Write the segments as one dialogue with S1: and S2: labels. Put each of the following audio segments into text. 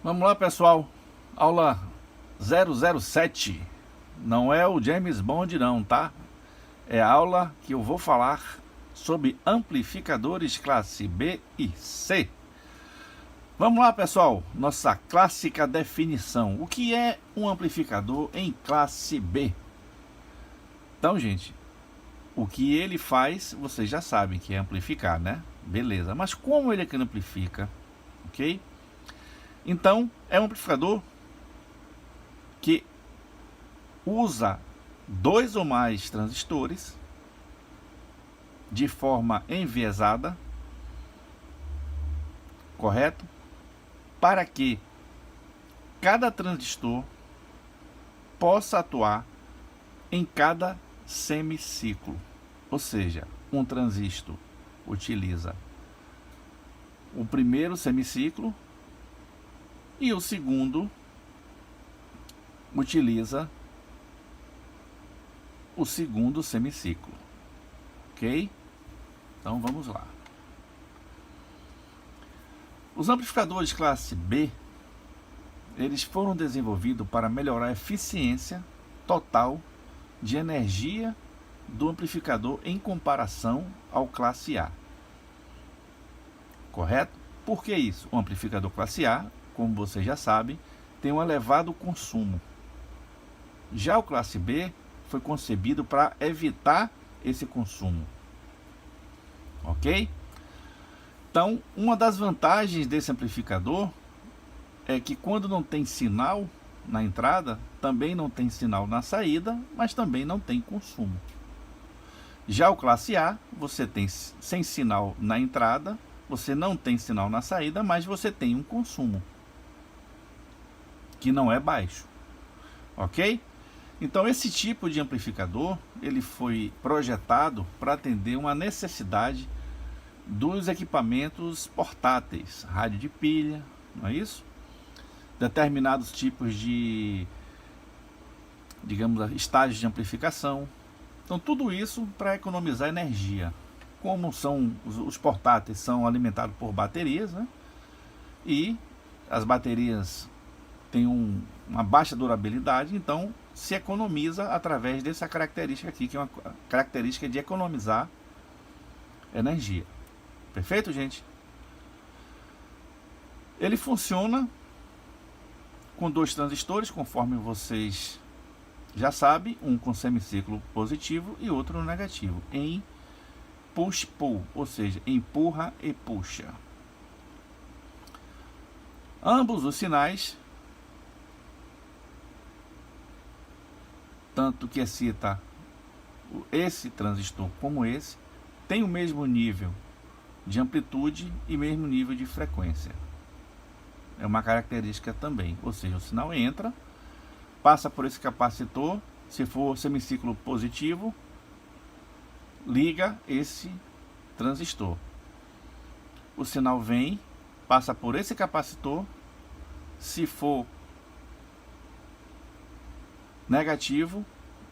S1: Vamos lá, pessoal. Aula 007. Não é o James Bond não, tá? É a aula que eu vou falar sobre amplificadores classe B e C. Vamos lá, pessoal. Nossa clássica definição. O que é um amplificador em classe B? Então, gente, o que ele faz, vocês já sabem que é amplificar, né? Beleza. Mas como ele é que amplifica? Ok? Então, é um amplificador que usa dois ou mais transistores de forma enviesada, correto? Para que cada transistor possa atuar em cada semiciclo. Ou seja, um transistor utiliza o primeiro semiciclo e o segundo utiliza o segundo semiciclo, ok? Então vamos lá. Os amplificadores classe B, eles foram desenvolvidos para melhorar a eficiência total de energia do amplificador em comparação ao classe A, correto? Por que isso? O amplificador classe A, como vocês já sabem, tem um elevado consumo. Já o classe B foi concebido para evitar esse consumo, ok? Então, uma das vantagens desse amplificador é que quando não tem sinal na entrada, também não tem sinal na saída, mas também não tem consumo. Já o classe A, você tem sem sinal na entrada, você não tem sinal na saída, mas você tem um consumo que não é baixo, ok? Então esse tipo de amplificador, ele foi projetado para atender uma necessidade dos equipamentos portáteis, rádio de pilha, não é isso? Determinados tipos de, digamos, estágios de amplificação. Então tudo isso para economizar energia. Como são os portáteis são alimentados por baterias, né? E as baterias têm uma baixa durabilidade, então se economiza através dessa característica aqui, que é uma característica de economizar energia. Perfeito, gente? Ele funciona com dois transistores, conforme vocês já sabem, um com semiciclo positivo e outro negativo, em push-pull, ou seja, empurra e puxa. Ambos os sinais, tanto que excita esse transistor como esse, tem o mesmo nível de amplitude e mesmo nível de frequência. É uma característica também, ou seja, o sinal entra, passa por esse capacitor, se for semiciclo positivo, liga esse transistor. O sinal vem, passa por esse capacitor, se for negativo,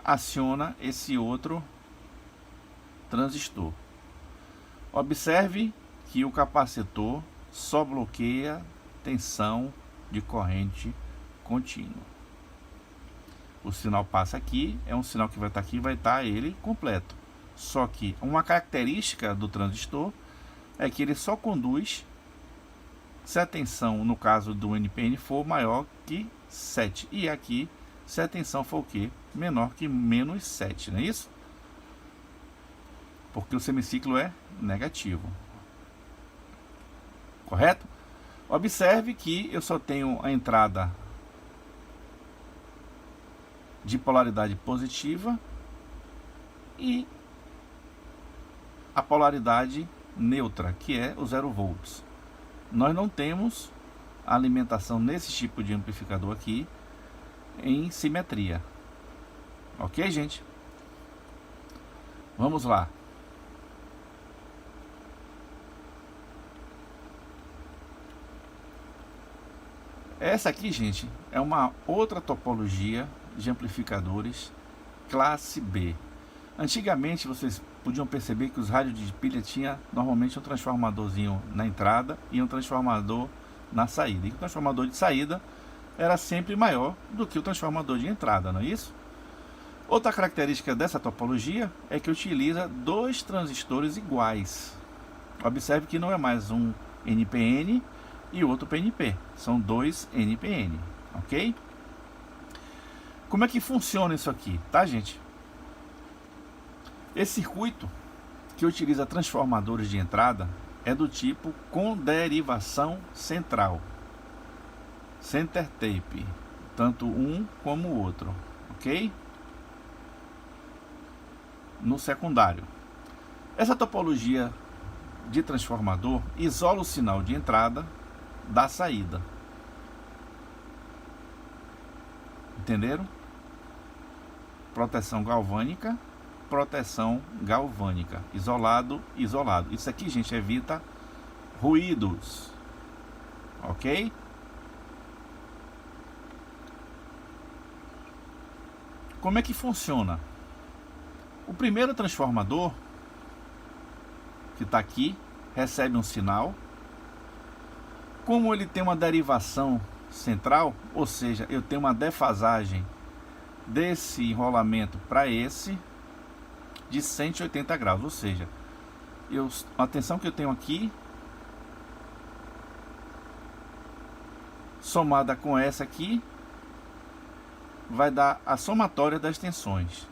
S1: aciona esse outro transistor. Observe que o capacitor só bloqueia tensão de corrente contínua. O sinal passa aqui, é um sinal que vai estar aqui, vai estar ele completo. Só que uma característica do transistor é que ele só conduz se a tensão, no caso do NPN, for maior que 7. E aqui, se a tensão for o quê? Menor que menos 7, não é isso? Porque o semiciclo é negativo. Correto? Observe que eu só tenho a entrada de polaridade positiva e a polaridade neutra, que é o 0 volts. Nós não temos a alimentação nesse tipo de amplificador aqui em simetria. Ok, gente? Vamos lá. Essa aqui, gente, é uma outra topologia de amplificadores classe B. Antigamente vocês podiam perceber que os rádios de pilha tinha normalmente um transformadorzinho na entrada e um transformador na saída. E o transformador de saída era sempre maior do que o transformador de entrada, não é isso? Outra característica dessa topologia é que utiliza dois transistores iguais. Observe que não é mais um NPN e outro PNP, são dois NPN, ok? Como é que funciona isso aqui, tá, gente? Esse circuito que utiliza transformadores de entrada é do tipo com derivação central, center tape, tanto um como o outro, ok? No secundário, essa topologia de transformador isola o sinal de entrada da saída. Entenderam? Proteção galvânica, proteção galvânica, isolado, isolado. Isso aqui, gente, evita ruídos, ok? Como é que funciona? O primeiro transformador, que está aqui, recebe um sinal. Como ele tem uma derivação central, ou seja, eu tenho uma defasagem desse enrolamento para esse de 180 graus, ou seja, a tensão que eu tenho aqui somada com essa aqui vai dar a somatória das tensões.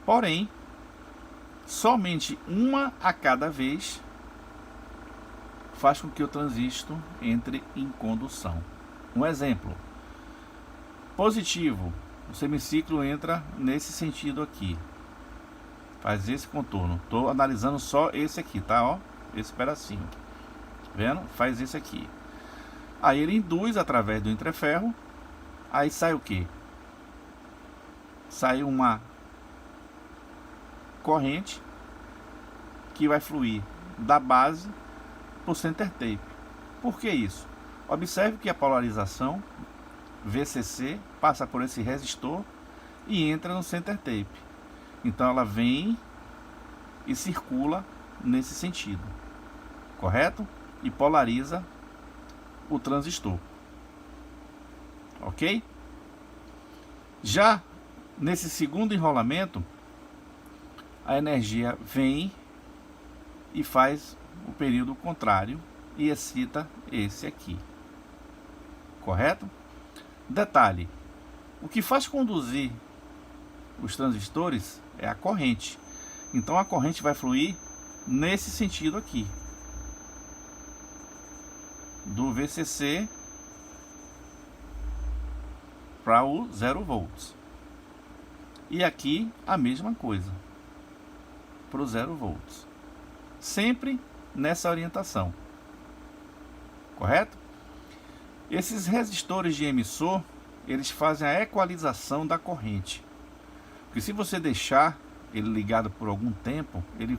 S1: Porém, somente uma a cada vez faz com que o transistor entre em condução. Um exemplo positivo, o semiciclo entra nesse sentido aqui, faz esse contorno. Estou analisando só esse aqui, tá? Ó, esse pedacinho, vendo? Faz esse aqui. Aí ele induz através do entreferro. Aí sai o que? Sai uma corrente que vai fluir da base para o center tape. Por que isso? Observe que a polarização VCC passa por esse resistor e entra no center tape. Então ela vem e circula nesse sentido, correto? E polariza o transistor, ok? Já nesse segundo enrolamento, a energia vem e faz o período contrário e excita esse aqui, correto? Detalhe, o que faz conduzir os transistores é a corrente. Então a corrente vai fluir nesse sentido aqui, do VCC para o 0 volts. E aqui a mesma coisa, para o 0 volts. Sempre nessa orientação, correto? Esses resistores de emissor, eles fazem a equalização da corrente. Porque se você deixar ele ligado por algum tempo, ele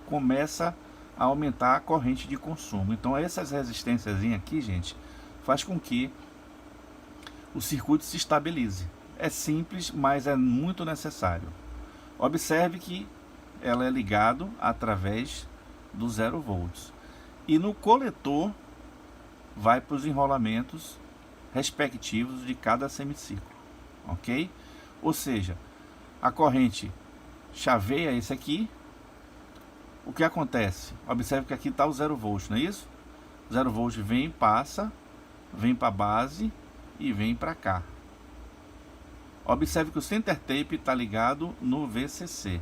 S1: começa a aumentar a corrente de consumo. Então essas resistências aqui, gente, faz com que o circuito se estabilize. É simples, mas é muito necessário. Observe que ela é ligado através do 0 volts. E no coletor vai para os enrolamentos respectivos de cada semiciclo, ok? Ou seja, a corrente chaveia esse aqui. O que acontece? Observe que aqui está o 0 volt, não é isso? 0 volt vem, passa, vem para a base e vem para cá. Observe que o center tape está ligado no VCC.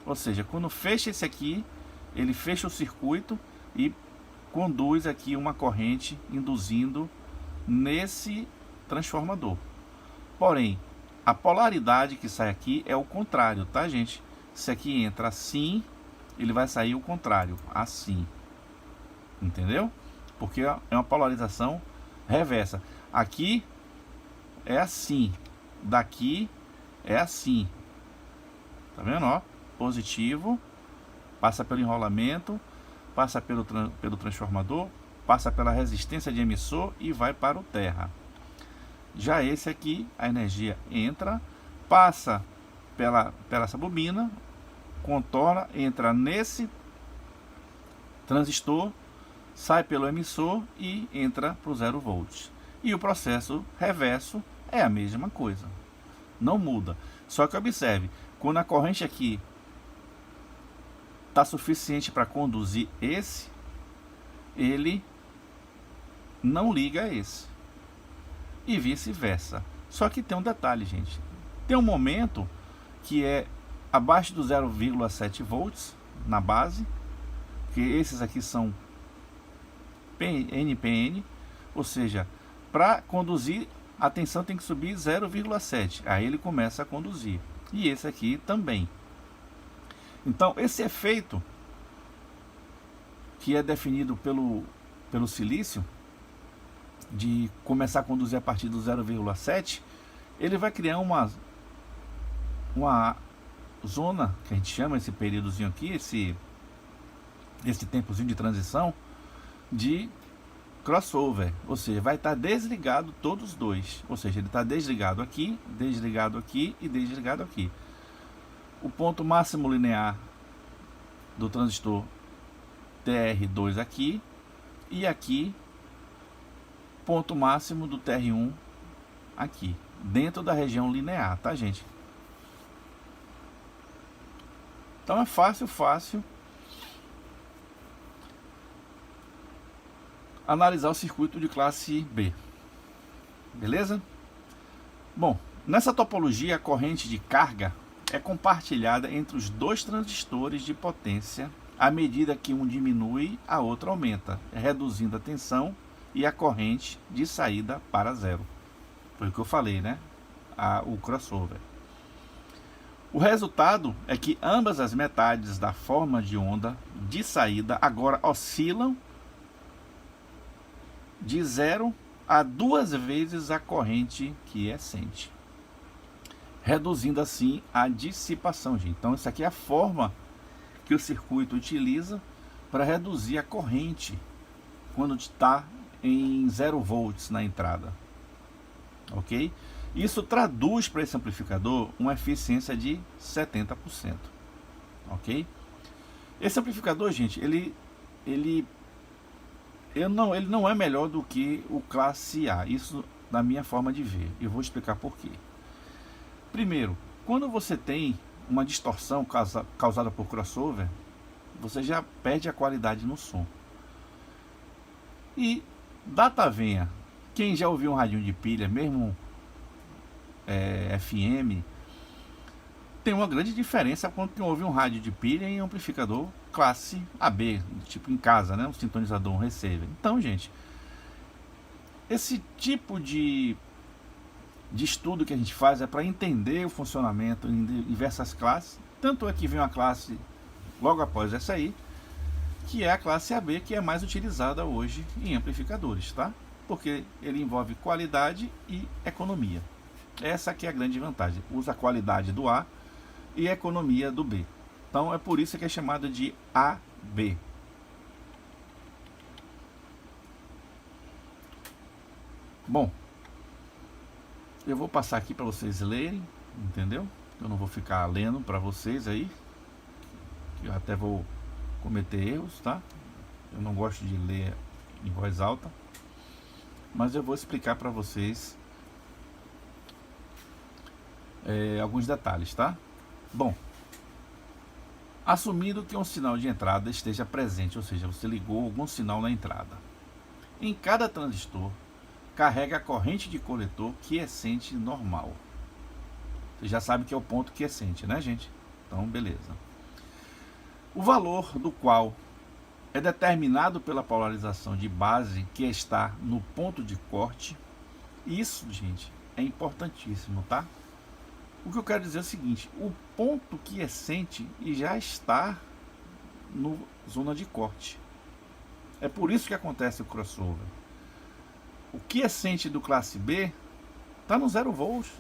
S1: Ou seja, quando fecha esse aqui, ele fecha o circuito e conduz aqui uma corrente induzindo nesse transformador. Porém, a polaridade que sai aqui é o contrário, tá, gente? Se aqui entra assim, ele vai sair o contrário, assim. Entendeu? Porque é uma polarização reversa. Aqui é assim, daqui é assim. Tá vendo, ó? Positivo, passa pelo enrolamento, passa pelo transformador, passa pela resistência de emissor e vai para o terra. Já esse aqui, a energia entra, passa pela essa bobina, contorna, entra nesse transistor, sai pelo emissor e entra para o 0 volts. E o processo reverso é a mesma coisa, não muda. Só que observe, quando a corrente aqui está suficiente para conduzir esse, ele não liga a esse, e vice-versa. Só que tem um detalhe, gente, tem um momento que é abaixo do 0,7 volts na base, que esses aqui são NPN, ou seja, para conduzir a tensão tem que subir 0,7, aí ele começa a conduzir, e esse aqui também. Então esse efeito que é definido pelo silício, de começar a conduzir a partir do 0,7, ele vai criar uma zona, que a gente chama esse períodozinho aqui, esse tempozinho de transição, de crossover, ou seja, vai estar desligado todos os dois, ou seja, ele está desligado aqui e desligado aqui. O ponto máximo linear do transistor TR2 aqui, e aqui ponto máximo do TR1 aqui, dentro da região linear, tá, gente? Então é fácil analisar o circuito de classe B, beleza? Bom, nessa topologia a corrente de carga é compartilhada entre os dois transistores de potência à medida que um diminui, a outra aumenta, reduzindo a tensão e a corrente de saída para zero. Foi o que eu falei, né? O crossover. O resultado é que ambas as metades da forma de onda de saída agora oscilam de 0 a 2 vezes a corrente quiescente, reduzindo assim a dissipação, gente. Então isso aqui é a forma que o circuito utiliza para reduzir a corrente quando está em 0 volts na entrada, ok? Isso traduz para esse amplificador uma eficiência de 70%, ok? Esse amplificador, gente, ele não é melhor do que o classe A, isso na minha forma de ver. Eu vou explicar por quê. Primeiro, quando você tem uma distorção causada por crossover, você já perde a qualidade no som. E data venha, quem já ouviu um radinho de pilha, mesmo FM, tem uma grande diferença quando quem ouve um rádio de pilha em amplificador classe AB, tipo em casa, né? Um sintonizador, um receiver. Então, gente, esse tipo de estudo que a gente faz é para entender o funcionamento em diversas classes. Tanto é que vem uma classe logo após essa aí, que é a classe AB, que é mais utilizada hoje em amplificadores, tá? Porque ele envolve qualidade e economia. Essa aqui é a grande vantagem. Usa a qualidade do A e a economia do B. Então é por isso que é chamado de AB. Bom, eu vou passar aqui para vocês lerem, entendeu? Eu não vou ficar lendo para vocês aí, que eu até vou cometer erros, tá? Eu não gosto de ler em voz alta, mas eu vou explicar para vocês alguns detalhes, tá? Bom, assumindo que um sinal de entrada esteja presente, ou seja, você ligou algum sinal na entrada, em cada transistor carrega a corrente de coletor quiescente normal. Você já sabe que é o ponto quiescente, né, gente? Então, beleza. O valor do qual é determinado pela polarização de base que está no ponto de corte. Isso, gente, é importantíssimo, tá? O que eu quero dizer é o seguinte: o ponto quiescente já está no zona de corte. É por isso que acontece o crossover. O quiescente do classe B está no 0 volts.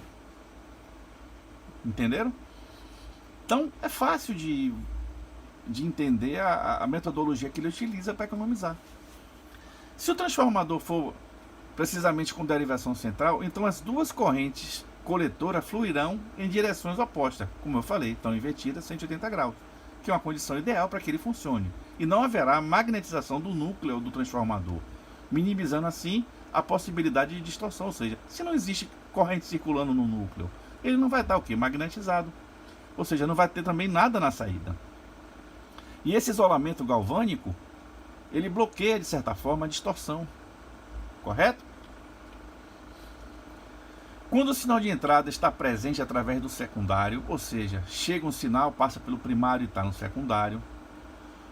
S1: Entenderam? Então é fácil de entender a metodologia que ele utiliza para economizar. Se o transformador for precisamente com derivação central, então as duas correntes coletoras fluirão em direções opostas, como eu falei, estão invertidas 180 graus, que é uma condição ideal para que ele funcione. e não haverá magnetização do núcleo do transformador, minimizando assim a possibilidade de distorção. Ou seja, se não existe corrente circulando no núcleo, ele não vai estar o quê? Magnetizado. Ou seja, não vai ter também nada na saída. E esse isolamento galvânico, ele bloqueia de certa forma a distorção. Correto? Quando o sinal de entrada está presente através do secundário, ou seja, chega um sinal, passa pelo primário e está no secundário,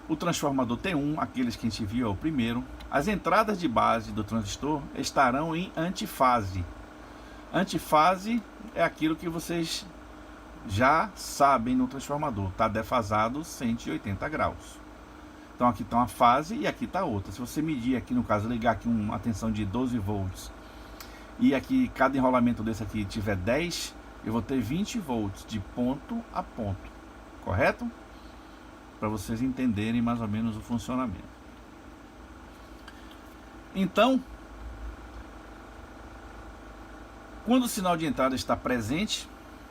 S1: o transformador T1, aqueles que a gente viu é o primeiro, as entradas de base do transistor estarão em antifase. Antifase é aquilo que vocês já sabem no transformador, está defasado 180 graus. Então aqui está uma fase e aqui está outra. Se você medir aqui, no caso, ligar aqui uma tensão de 12 volts e aqui cada enrolamento desse aqui tiver 10, eu vou ter 20 volts de ponto a ponto, correto? Para vocês entenderem mais ou menos o funcionamento. Então, quando o sinal de entrada está presente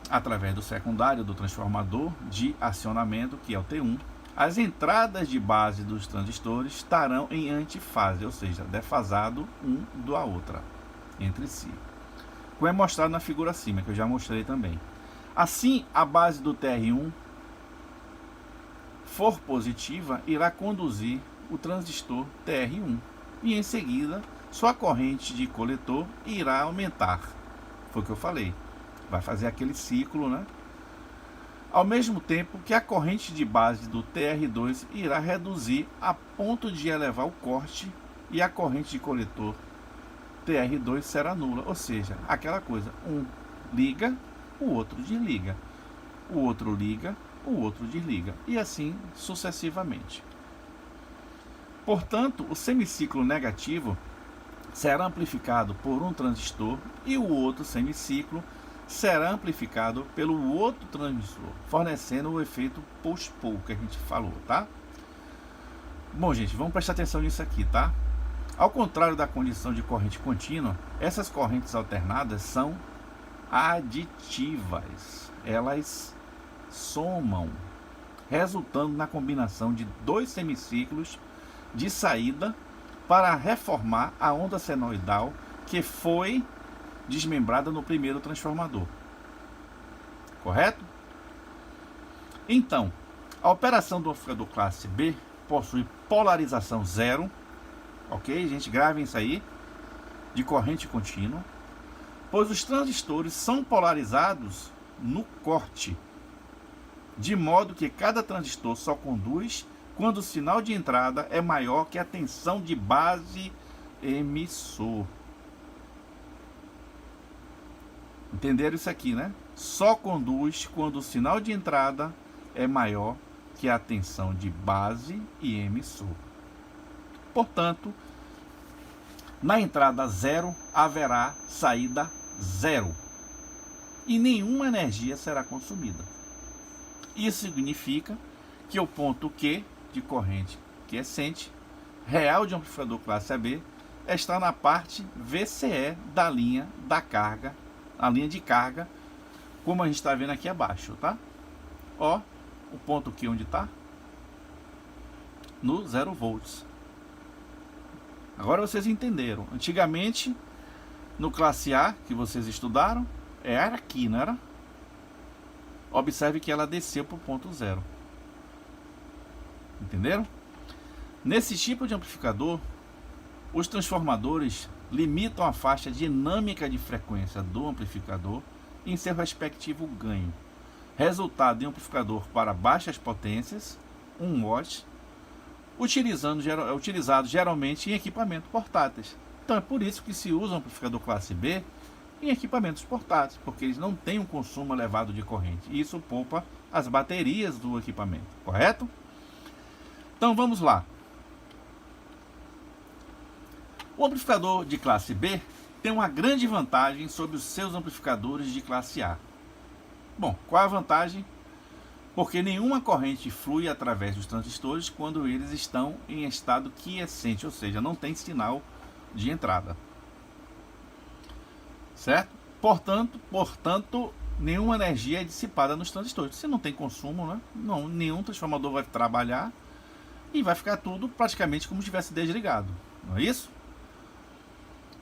S1: através do secundário do transformador de acionamento, que é o T1, as entradas de base dos transistores estarão em antifase, ou seja, defasado um da outra, entre si. Como é mostrado na figura acima, que eu já mostrei também. Assim, a base do TR1 for positiva, irá conduzir o transistor TR1 e em seguida sua corrente de coletor irá aumentar. Foi o que eu falei. Vai fazer aquele ciclo, né? Ao mesmo tempo que a corrente de base do TR2 irá reduzir a ponto de elevar o corte e a corrente de coletor TR2 será nula. Ou seja, aquela coisa, um liga, o outro desliga, o outro liga, o outro desliga, e assim sucessivamente. Portanto, o semiciclo negativo será amplificado por um transistor e o outro semiciclo será amplificado pelo outro transistor, fornecendo o efeito push-pull que a gente falou, tá? Bom, gente, vamos prestar atenção nisso aqui, tá? Ao contrário da condição de corrente contínua, essas correntes alternadas são aditivas. Elas somam, resultando na combinação de dois semiciclos de saída para reformar a onda senoidal que foi desmembrada no primeiro transformador. Correto? Então, a operação do amplificador classe B possui polarização zero, ok? Gente, gravem isso aí, de corrente contínua, pois os transistores são polarizados no corte, de modo que cada transistor só conduz quando o sinal de entrada é maior que a tensão de base emissor. Entenderam isso aqui, né? Só conduz quando o sinal de entrada é maior que a tensão de base e emissor. Portanto, na entrada zero haverá saída zero e nenhuma energia será consumida. Isso significa que o ponto Q de corrente quiescente real de amplificador classe AB está na parte VCE da linha da carga, a linha de carga, como a gente está vendo aqui abaixo, tá? Ó, o ponto Q onde está? No 0 volts. Agora vocês entenderam. Antigamente, no classe A, que vocês estudaram, era aqui, não era? Observe que ela desceu para o ponto zero. Entenderam? Nesse tipo de amplificador, os transformadores limitam a faixa dinâmica de frequência do amplificador em seu respectivo ganho, resultado em um amplificador para baixas potências, 1 watt, utilizado geralmente em equipamentos portáteis. Então é por isso que se usa o amplificador classe B em equipamentos portáteis, porque eles não têm um consumo elevado de corrente, e isso poupa as baterias do equipamento, correto? Então vamos lá. O amplificador de classe B tem uma grande vantagem sobre os seus amplificadores de classe A. Bom, qual é a vantagem? Porque nenhuma corrente flui através dos transistores quando eles estão em estado quiescente, ou seja, não tem sinal de entrada. Certo? Portanto, nenhuma energia é dissipada nos transistores. Se não tem consumo, né? Não, nenhum transformador vai trabalhar, e vai ficar tudo praticamente como se tivesse desligado, não é isso?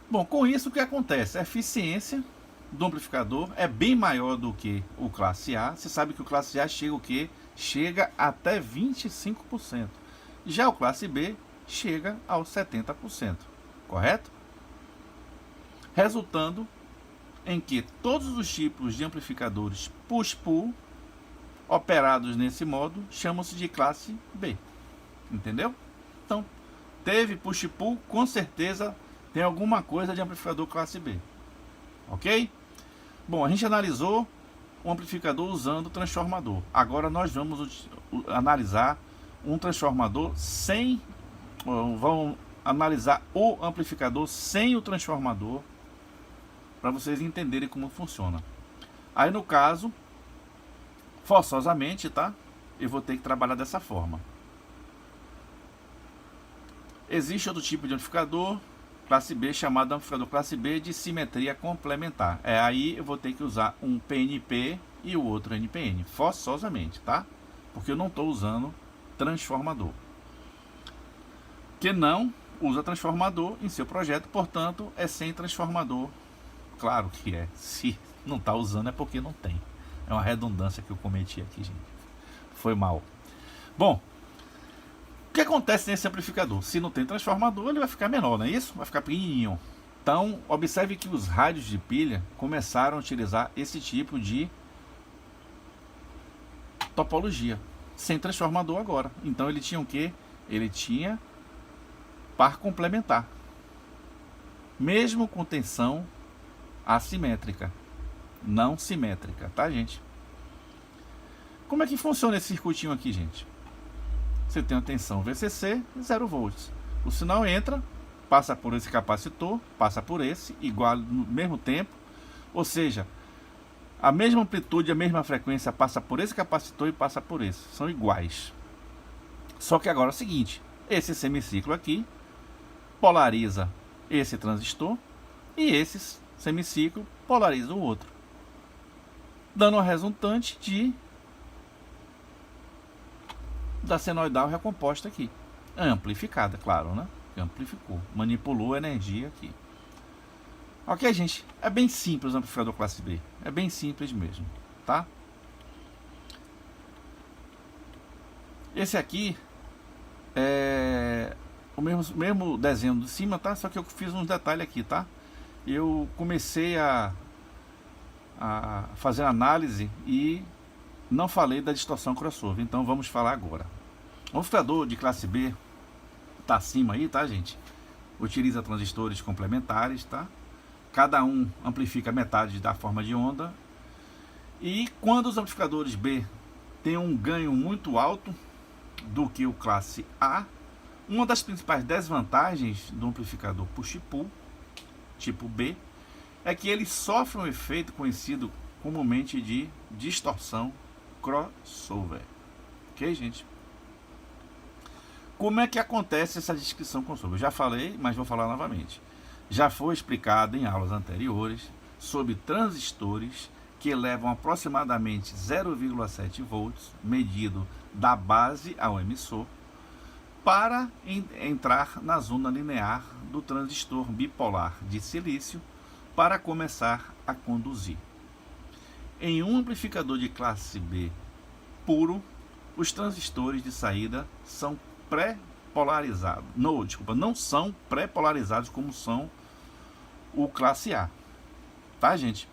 S1: Bom, com isso o que acontece? A eficiência do amplificador é bem maior do que o classe A. Você sabe que o classe A chega o quê? Chega até 25%. Já o classe B chega aos 70%, correto? Resultando em que todos os tipos de amplificadores push-pull operados nesse modo chamam-se de classe B. Entendeu? Então, teve push-pull, com certeza tem alguma coisa de amplificador classe B. Ok? Bom, a gente analisou o amplificador usando transformador. Agora nós vamos analisar um transformador sem... Vamos analisar o amplificador sem o transformador, para vocês entenderem como funciona. Aí no caso, forçosamente, tá? Eu vou ter que trabalhar dessa forma. Existe outro tipo de amplificador classe B, chamado amplificador classe B de simetria complementar. Aí eu vou ter que usar um PNP e o outro NPN, forçosamente, tá? Porque eu não estou usando transformador. Que não usa transformador em seu projeto, portanto, é sem transformador. Claro que é. Se não está usando é porque não tem. É uma redundância que eu cometi aqui, gente. Foi mal. Bom, o que acontece nesse amplificador? Se não tem transformador, ele vai ficar menor, não é isso? Vai ficar pequenininho. Então, observe que os rádios de pilha começaram a utilizar esse tipo de topologia, sem transformador agora. Então, ele tinha o quê? Ele tinha par complementar, mesmo com tensão assimétrica, não simétrica, tá, gente? Como é que funciona esse circuitinho aqui, gente? Você tem a tensão VCC, 0 volts. O sinal entra, passa por esse capacitor, passa por esse, igual no mesmo tempo. Ou seja, a mesma amplitude, a mesma frequência passa por esse capacitor e passa por esse. São iguais. Só que agora é o seguinte, esse semiciclo aqui polariza esse transistor e esse semiciclo polariza o outro, dando a resultante da senoidal recomposta aqui, amplificada, claro, né? Amplificou, manipulou a energia aqui. Ok, gente? É bem simples o amplificador classe B. É bem simples mesmo, tá? Esse aqui é o mesmo desenho de cima, tá? Só que eu fiz uns detalhes aqui, tá? Eu comecei a fazer análise e não falei da distorção crossover, então vamos falar agora. O amplificador de classe B tá acima aí, tá, gente? Utiliza transistores complementares, tá? Cada um amplifica metade da forma de onda. E quando os amplificadores B têm um ganho muito alto do que o classe A, uma das principais desvantagens do amplificador push-pull tipo B é que ele sofre um efeito conhecido comumente de distorção crossover. Ok, gente? Como é que acontece essa distorção crossover? Eu já falei, mas vou falar novamente. Já foi explicado em aulas anteriores sobre transistores que levam aproximadamente 0,7 volts, medido da base ao emissor, para entrar na zona linear do transistor bipolar de silício para começar a conduzir. Em um amplificador de classe B puro, os transistores de saída são pré-polarizados. Não são pré-polarizados como são o classe A. Tá, gente?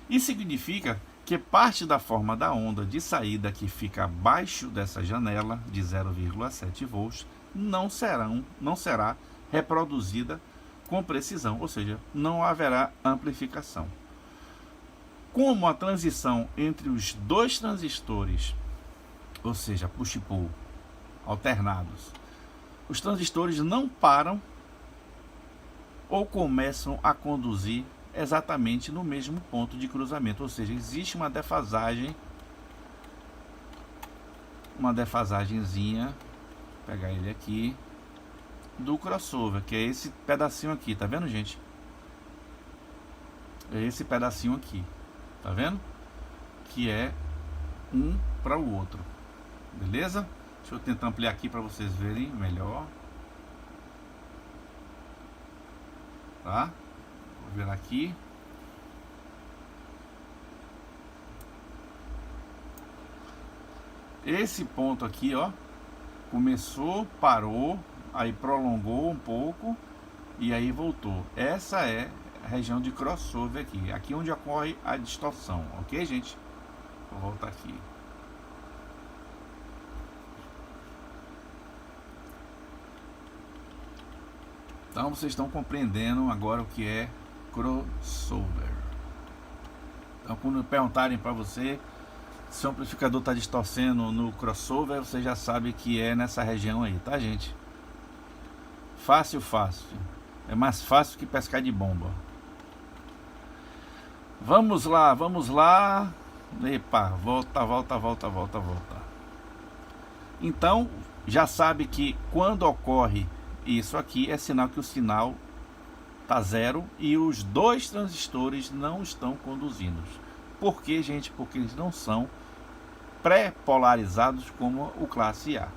S1: Isso significa que parte da forma da onda de saída que fica abaixo dessa janela de 0,7 volts não será reproduzida com precisão, ou seja, não haverá amplificação. Como a transição entre os dois transistores, ou seja, push-pull alternados, os transistores não param ou começam a conduzir exatamente no mesmo ponto de cruzamento, ou seja, existe uma defasagenzinha, vou pegar ele aqui, do crossover, que é esse pedacinho aqui, tá vendo, gente? É esse pedacinho aqui, tá vendo? Que é um para o outro, beleza? Deixa eu tentar ampliar aqui para vocês verem melhor. Tá? Vou ver aqui. Esse ponto aqui, ó, começou, parou, aí prolongou um pouco e aí voltou. Essa é a região de crossover aqui. Aqui onde ocorre a distorção, ok, gente? Vou voltar aqui. Então vocês estão compreendendo agora o que é crossover. Então quando perguntarem para você se o amplificador está distorcendo no crossover, você já sabe que é nessa região aí, tá, gente? Fácil, fácil. É mais fácil que pescar de bomba. Vamos lá, vamos lá. Epa, volta. Então, já sabe que quando ocorre isso aqui, é sinal que o sinal tá zero e os dois transistores não estão conduzindo. Por quê, gente? Porque eles não são pré-polarizados como o classe A.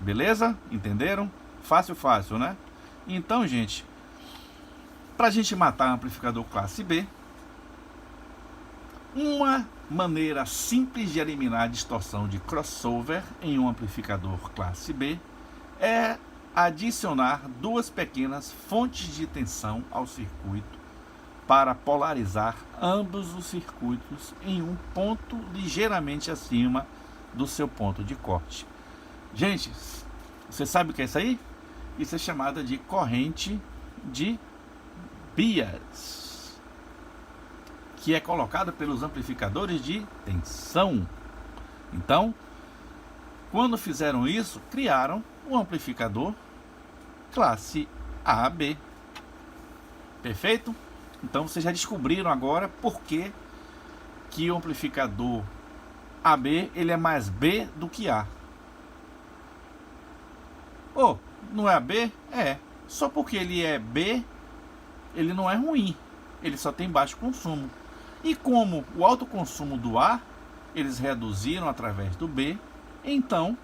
S1: Beleza? Entenderam? Fácil, fácil, né? Então, gente, para a gente matar o amplificador classe B, uma maneira simples de eliminar a distorção de crossover em um amplificador classe B é adicionar duas pequenas fontes de tensão ao circuito para polarizar ambos os circuitos em um ponto ligeiramente acima do seu ponto de corte. Gente, você sabe o que é isso aí? Isso é chamada de corrente de bias, que é colocada pelos amplificadores de tensão. Então, quando fizeram isso, criaram um amplificador classe AB. Perfeito? Então vocês já descobriram agora por que o amplificador AB ele é mais B do que A. Oh, não é AB? É. Só porque ele é B, ele não é ruim. Ele só tem baixo consumo. E como o alto consumo do A, eles reduziram através do B, então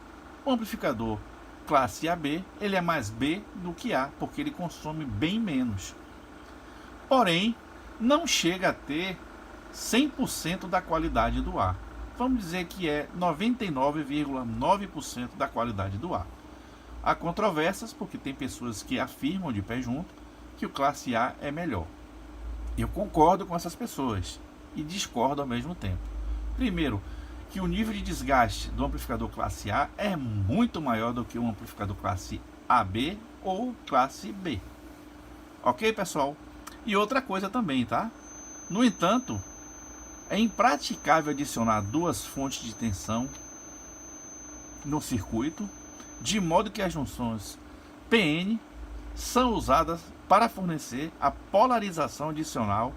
S1: o amplificador classe AB, ele é mais B do que A, porque ele consome bem menos. Porém, não chega a ter 100% da qualidade do A. Vamos dizer que é 99,9% da qualidade do A. Há controvérsias, porque tem pessoas que afirmam de pé junto que o classe A é melhor. Eu concordo com essas pessoas e discordo ao mesmo tempo. Primeiro, que o nível de desgaste do amplificador classe A é muito maior do que um amplificador classe AB ou classe B. Ok, pessoal? E outra coisa também, tá? No entanto, é impraticável adicionar duas fontes de tensão no circuito, de modo que as junções PN são usadas para fornecer a polarização adicional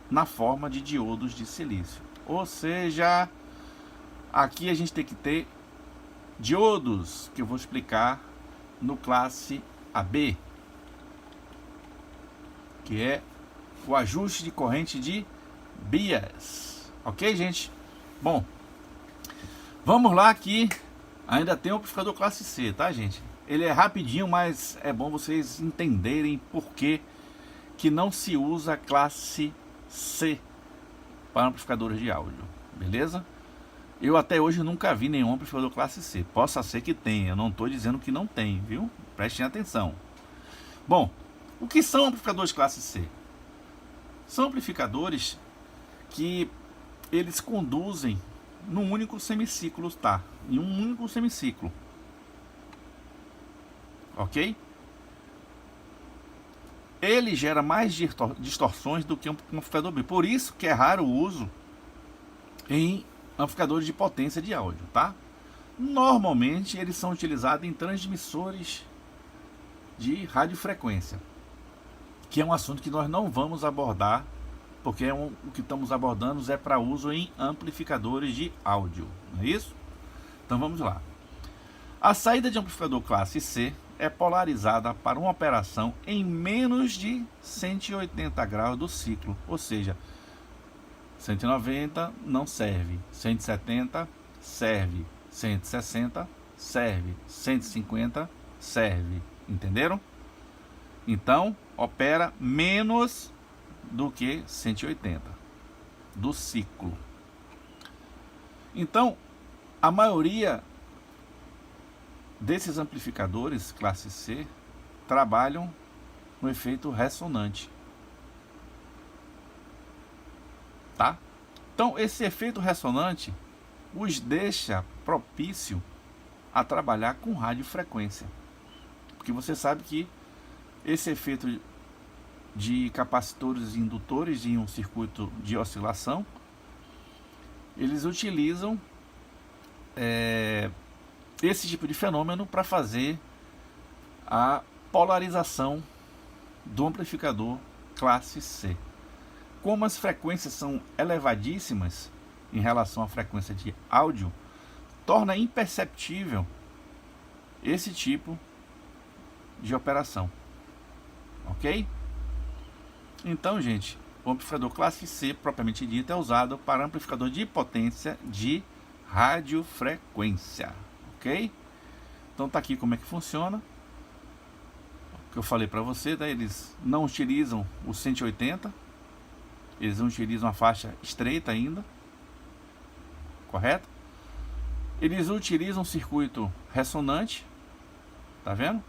S1: na forma de diodos de silício. Ou seja, aqui a gente tem que ter diodos, que eu vou explicar no classe AB, que é o ajuste de corrente de bias. Ok, gente? Bom, vamos lá que ainda tem o amplificador classe C, tá, gente? Ele é rapidinho, mas é bom vocês entenderem por que não se usa classe C para amplificadores de áudio, beleza? Eu até hoje nunca vi nenhum amplificador classe C. Possa ser que tenha, eu não estou dizendo que não tem, viu? Prestem atenção. Bom, o que são amplificadores classe C? São amplificadores que eles conduzem num único semiciclo, tá? Em um único semiciclo. Ok? Ele gera mais distorções do que um amplificador B. Por isso que é raro o uso em amplificadores de potência de áudio, tá? Normalmente eles são utilizados em transmissores de radiofrequência, que é um assunto que nós não vamos abordar, porque o que estamos abordando é para uso em amplificadores de áudio, não é isso? Então vamos lá. A saída de amplificador classe C é polarizada para uma operação em menos de 180 graus do ciclo, ou seja, 190 não serve, 170 serve, 160 serve. 150 serve. Entenderam? Então, opera menos do que 180 do ciclo. Então, a maioria desses amplificadores classe C trabalham no efeito ressonante, tá? Então, esse efeito ressonante os deixa propício a trabalhar com radiofrequência, porque você sabe que esse efeito de capacitores e indutores em um circuito de oscilação, eles utilizam esse tipo de fenômeno para fazer a polarização do amplificador classe C. Como as frequências são elevadíssimas em relação à frequência de áudio, torna imperceptível esse tipo de operação. Ok? Então, gente, o amplificador classe C, propriamente dito, é usado para amplificador de potência de radiofrequência. Ok? Então tá aqui como é que funciona. O que eu falei para você, né? Eles não utilizam o 180, eles não utilizam a faixa estreita ainda, correto? Eles utilizam um circuito ressonante, tá vendo?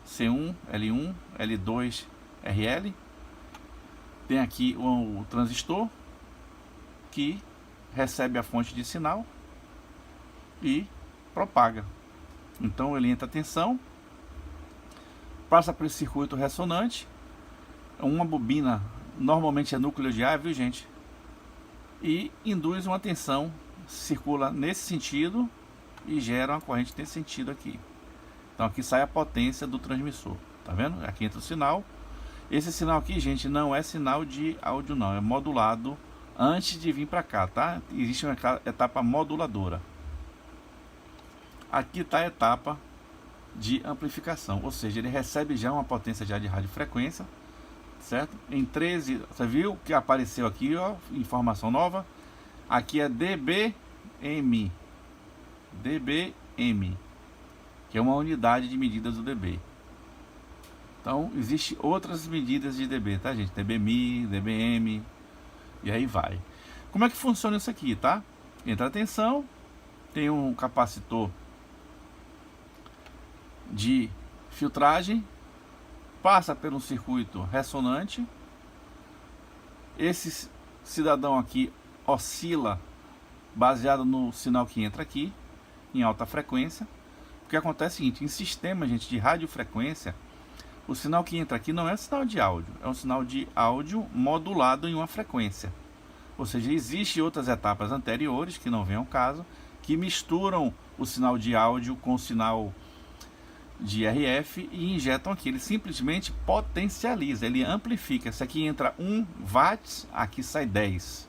S1: C1, L1, L2, RL. Tem aqui o transistor que recebe a fonte de sinal e propaga. Então ele entra a tensão, passa por esse circuito ressonante, uma bobina, normalmente é núcleo de ar, viu gente? E induz uma tensão, circula nesse sentido e gera uma corrente nesse sentido aqui. Então aqui sai a potência do transmissor, tá vendo? Aqui entra o sinal. Esse sinal aqui, gente, não é sinal de áudio não, é modulado antes de vir para cá, tá? Existe uma etapa moduladora. Aqui está a etapa de amplificação, ou seja, ele recebe já uma potência já de radiofrequência, certo? Em 13, você viu que apareceu aqui, ó, informação nova. Aqui é dBm, dBm, que é uma unidade de medida do dB. Então, existe outras medidas de dB, tá, gente? dBmi, dBm, e aí vai. Como é que funciona isso aqui, tá? Entra a tensão, tem um capacitor de filtragem, passa por um circuito ressonante. Esse cidadão aqui oscila baseado no sinal que entra aqui, em alta frequência. O que acontece é o seguinte, em sistema, gente, de radiofrequência, o sinal que entra aqui não é sinal de áudio, é um sinal de áudio modulado em uma frequência. Ou seja, existem outras etapas anteriores, que não vem ao caso, que misturam o sinal de áudio com o sinal de RF e injetam aqui. Ele simplesmente potencializa, ele amplifica. Se aqui entra 1 watts, aqui sai 10.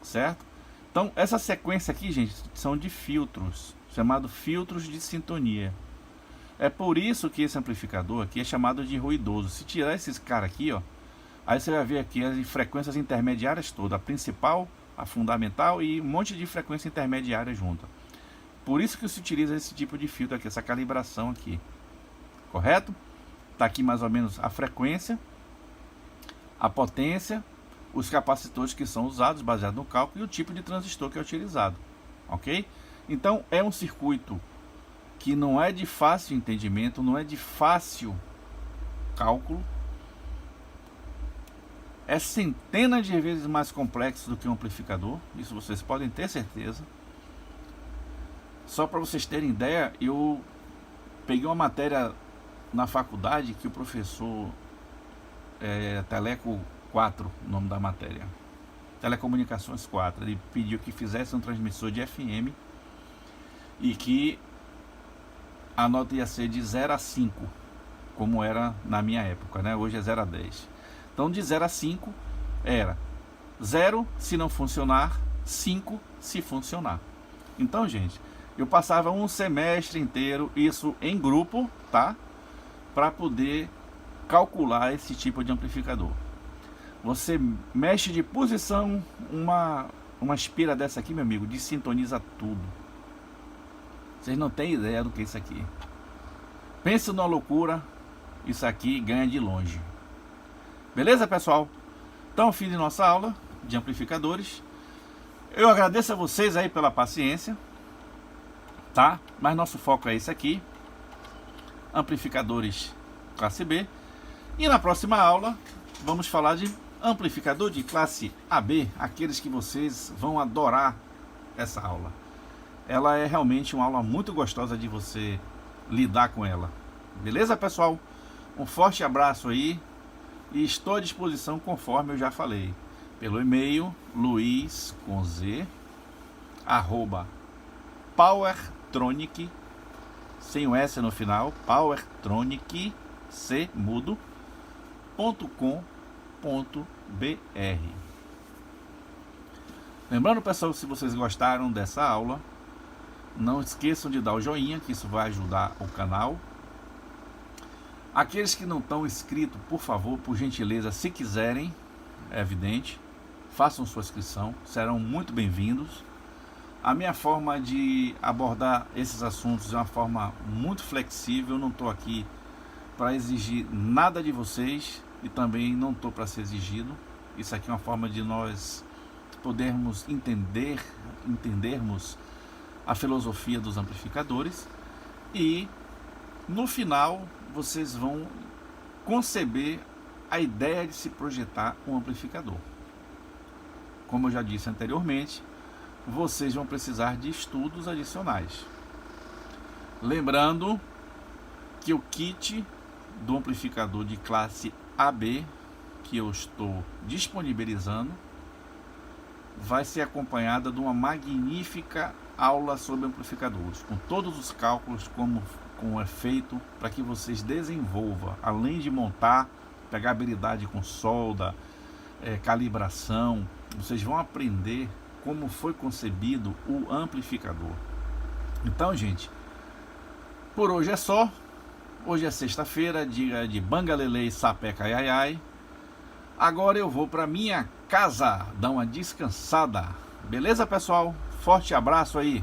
S1: Certo? Então, essa sequência aqui, gente, são de filtros, chamado filtros de sintonia. É por isso que esse amplificador aqui é chamado de ruidoso. Se tirar esses caras aqui, ó, aí você vai ver aqui as frequências intermediárias todas, a principal, a fundamental e um monte de frequência intermediária junto. Por isso que se utiliza esse tipo de filtro aqui, essa calibração aqui, correto? Tá aqui mais ou menos a frequência, a potência, os capacitores que são usados baseado no cálculo e o tipo de transistor que é utilizado, ok? Então é um circuito que não é de fácil entendimento, não é de fácil cálculo, é centenas de vezes mais complexo do que um amplificador, isso vocês podem ter certeza. Só para vocês terem ideia, eu peguei uma matéria na faculdade que o professor Teleco 4, o nome da matéria, Telecomunicações 4, ele pediu que fizesse um transmissor de FM e que a nota ia ser de 0 a 5, como era na minha época, né? Hoje é 0 a 10. Então de 0 a 5 era 0 se não funcionar, 5 se funcionar. Então, gente, eu passava um semestre inteiro, isso em grupo, tá? Para poder calcular esse tipo de amplificador. Você mexe de posição, uma espira dessa aqui, meu amigo, desintoniza tudo. Vocês não têm ideia do que é isso aqui. Pensa numa loucura, isso aqui ganha de longe. Beleza, pessoal? Então, fim de nossa aula de amplificadores. Eu agradeço a vocês aí pela paciência, tá? Mas nosso foco é esse aqui, amplificadores classe B. E na próxima aula vamos falar de amplificador de classe AB, aqueles que vocês vão adorar essa aula. Ela é realmente uma aula muito gostosa de você lidar com ela. Beleza, pessoal? Um forte abraço aí e estou à disposição, conforme eu já falei, pelo e-mail luiz com z @powertronic, sem o S no final, powertronic c mudo .com.br. Lembrando, pessoal, se vocês gostaram dessa aula, não esqueçam de dar o joinha, que isso vai ajudar o canal. Aqueles que não estão inscritos, por favor, por gentileza, se quiserem, é evidente, façam sua inscrição, serão muito bem-vindos. A minha forma de abordar esses assuntos é uma forma muito flexível, eu não estou aqui para exigir nada de vocês e também não estou para ser exigido. Isso aqui é uma forma de nós podermos entendermos a filosofia dos amplificadores e no final vocês vão conceber a ideia de se projetar um amplificador. Como eu já disse anteriormente, vocês vão precisar de estudos adicionais. Lembrando que o kit do amplificador de classe AB que eu estou disponibilizando vai ser acompanhada de uma magnífica aula sobre amplificadores, com todos os cálculos como é feito, para que vocês desenvolvam, além de montar, pegar habilidade com solda, calibração, vocês vão aprender como foi concebido o amplificador. Então, gente, por hoje é só. Hoje é sexta-feira, dia de Bangalele e Sapeca Iaiai. Agora eu vou para minha casa dar uma descansada. Beleza, pessoal? Forte abraço aí.